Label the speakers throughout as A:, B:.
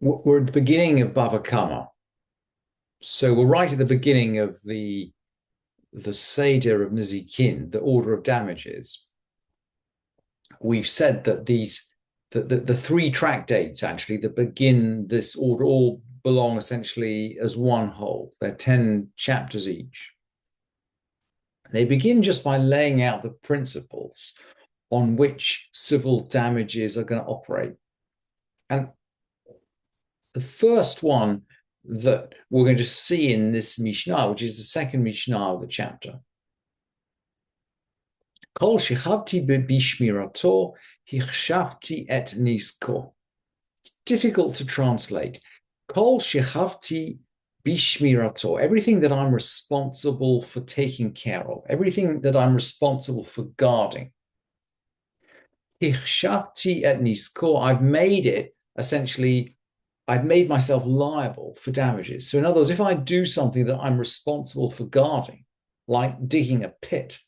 A: We're at the beginning of Bava. So we're right at the beginning of the Seder of Nizikin, the order of damages. We've said that the three tractates actually that begin this order all belong essentially as one whole. They're 10 chapters each. They begin just by laying out the principles on which civil damages are going to operate. And the first one that we're going to see in this Mishnah, which is the second Mishnah of the chapter. Kol shechavti bishmirato hichshavti et nisko. Difficult to translate. Kol shechavti bishmirato. Everything that I'm responsible for taking care of, everything that I'm responsible for guarding. Hichshavti et nisko. I've made it essentially. I've made myself liable for damages. So in other words, if I do something that I'm responsible for guarding, like digging a pit,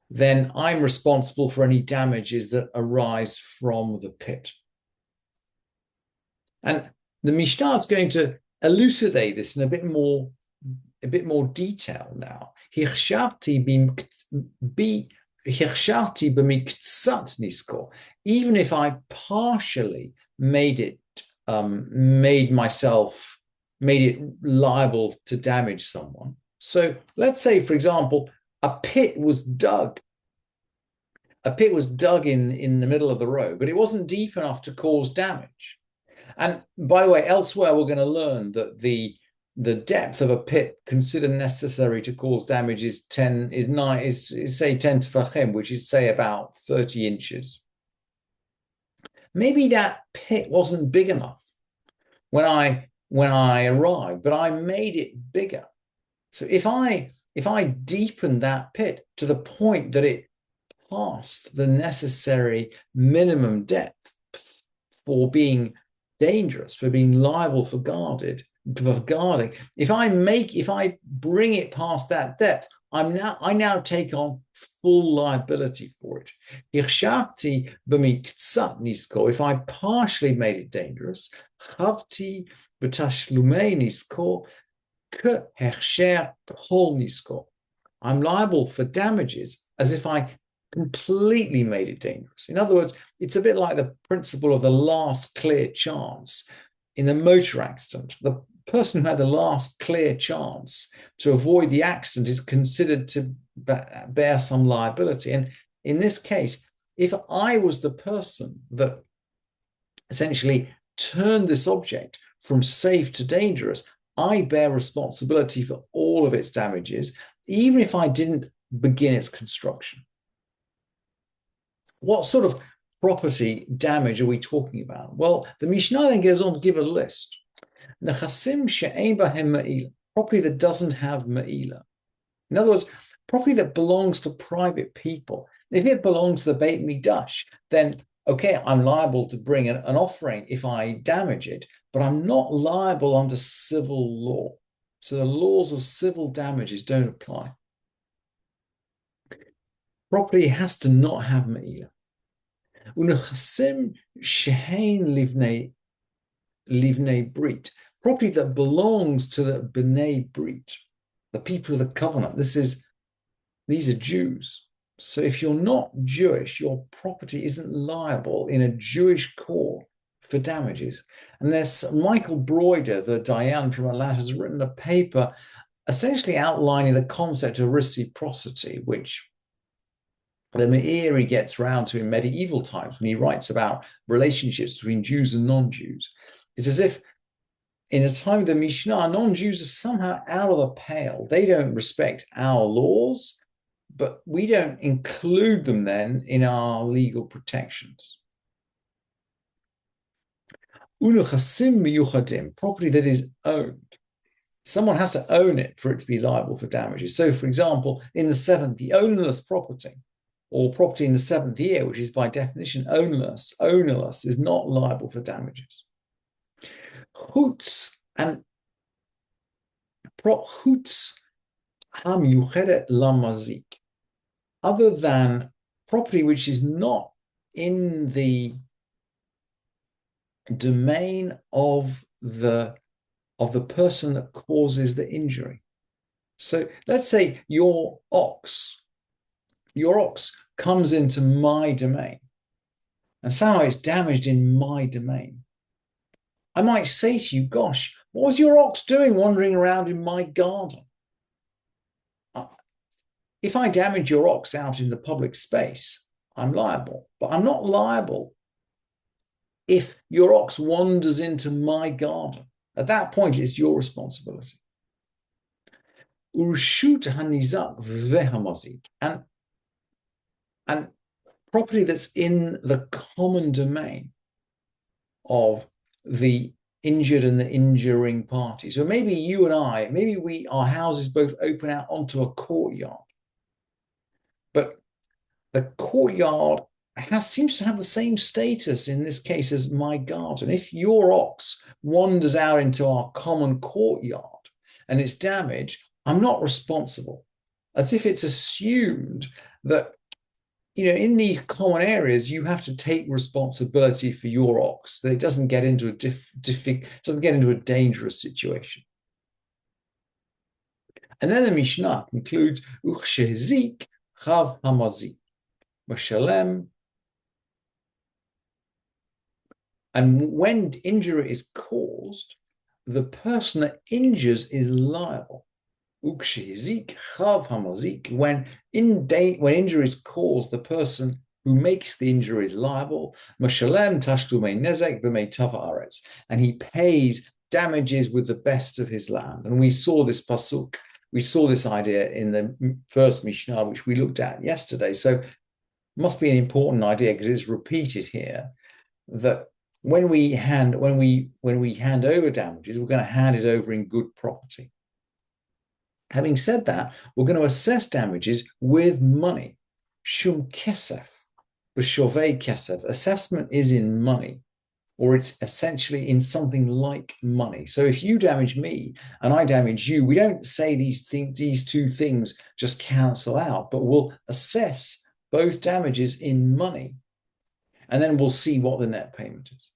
A: then I'm responsible for any damages that arise from the pit. And the Mishnah is going to elucidate this in a bit more detail now. Even if I partially made it liable to damage someone. So let's say, for example, a pit was dug. A pit was dug in the middle of the road, but it wasn't deep enough to cause damage. And by the way, elsewhere we're going to learn that the depth of a pit considered necessary to cause damage is say 10 tefachim, which is say about 30 inches. Maybe that pit wasn't big enough when I arrived, but I made it bigger. So if I deepen that pit to the point that it passed the necessary minimum depth for being dangerous, for being liable for guarding, if I bring it past that depth, I now take on full liability for it. If I partially made it dangerous, I'm liable for damages as if I completely made it dangerous. In other words, it's a bit like the principle of the last clear chance in a motor accident. The person who had the last clear chance to avoid the accident is considered to bear some liability. And in this case, if I was the person that essentially turned this object from safe to dangerous, I bear responsibility for all of its damages, even if I didn't begin its construction. What sort of property damage are we talking about? Well, the Mishnah then goes on to give a list. Nechasim she'ein bahem ma'ila, property that doesn't have ma'ila. In other words, property that belongs to private people. If it belongs to the Beit Mikdash, then okay, I'm liable to bring an offering if I damage it, but I'm not liable under civil law. So the laws of civil damages don't apply. Property has to not have ma'ila. Unechasim she'ein livnei brit, property that belongs to the bnei brit, the people of the covenant. These are Jews. So if you're not Jewish, your property isn't liable in a Jewish court for damages. And there's Michael Broider, the Dayan from Atlanta, has written a paper essentially outlining the concept of reciprocity, which the Meiri gets round to in medieval times when he writes about relationships between Jews and non-Jews. It's as if in the time of the Mishnah, non-Jews are somehow out of the pale. They don't respect our laws, but we don't include them then in our legal protections. Unechasim miyuchadim, property that is owned. Someone has to own it for it to be liable for damages. So, for example, in the seventh, the ownerless property, or property in the seventh year, which is by definition ownerless, is not liable for damages. Chutz and chutz hamyuchedet lamazik, other than property which is not in the domain of the person that causes the injury. So let's say your ox comes into my domain and somehow it's damaged in my domain. I might say to you, gosh, what was your ox doing wandering around in my garden? If I damage your ox out in the public space, I'm liable, but I'm not liable if your ox wanders into my garden. At that point, it's your responsibility. Urshut hanizak vehamazik, and property that's in the common domain of the injured and the injuring party. So maybe you and I, our houses both open out onto a courtyard, but the courtyard seems to have the same status in this case as my garden. If your ox wanders out into our common courtyard and it's damaged, I'm not responsible. As if it's assumed that, in these common areas, you have to take responsibility for your ox, that it doesn't get into a dangerous situation. And then the Mishnah concludes, Uchshezik chav hamazik, mashalem. And when injury is caused, the person that injures is liable. Ukshizik chav hamazik. When injury is caused, the person who makes the injury is liable. Mashalem tashlumei nezek b'mei tava aretz, and he pays damages with the best of his land. And we saw this pasuk. We saw this idea in the first Mishnah, which we looked at yesterday. So it must be an important idea because it's repeated here that when we hand over damages, we're going to hand it over in good property. Having said that, we're going to assess damages with money. Shum kesef, b'shovei kesef. Assessment is in money, or it's essentially in something like money. So if you damage me and I damage you, we don't say these two things just cancel out, but we'll assess both damages in money, and then we'll see what the net payment is.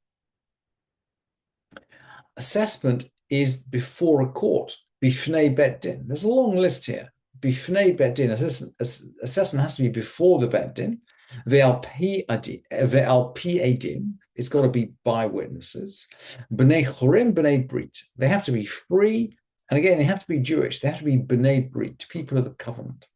A: Assessment is before a court, bifnei bet din. There's a long list here. Bifnei bet din. Assessment has to be before the bet din. Ve'al pi edim. It's got to be by witnesses. B'nei chorim, b'nei brit. They have to be free, and again, they have to be Jewish. They have to be b'nei brit, people of the covenant.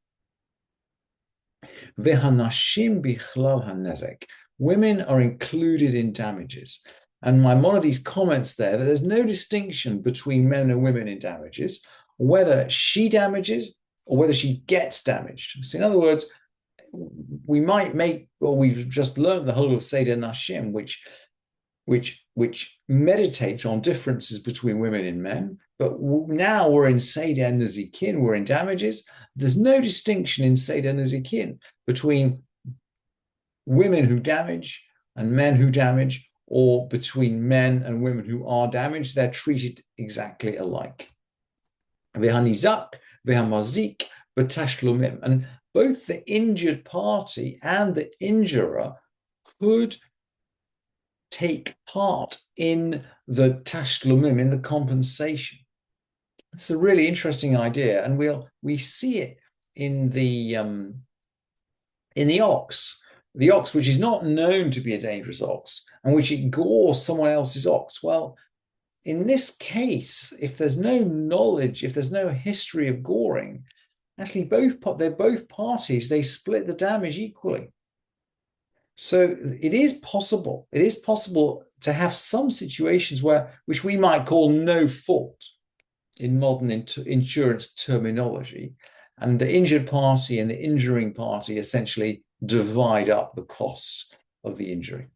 A: Ve'hanashim bichlal hanezek. Women are included in damages. And Maimonides comments there that there's no distinction between men and women in damages, whether she damages or whether she gets damaged. So in other words, we might we've just learned the whole of Seder Nashim, which meditates on differences between women and men. But now we're in Seder Nezikin, we're in damages. There's no distinction in Seder Nezikin between women who damage and men who damage, or between men and women who are damaged. They're treated exactly alike. Vehanizak, vehamazik, betashlumim. And both the injured party and the injurer could take part in the tashlumim, in the compensation. It's a really interesting idea, and we see it in the ox. The ox, which is not known to be a dangerous ox, and which it gores someone else's ox. Well, in this case, if there's no knowledge, if there's no history of goring, actually they're both parties, they split the damage equally. So it is possible to have some situations which we might call no fault in modern insurance terminology, and the injured party and the injuring party essentially divide up the costs of the injury.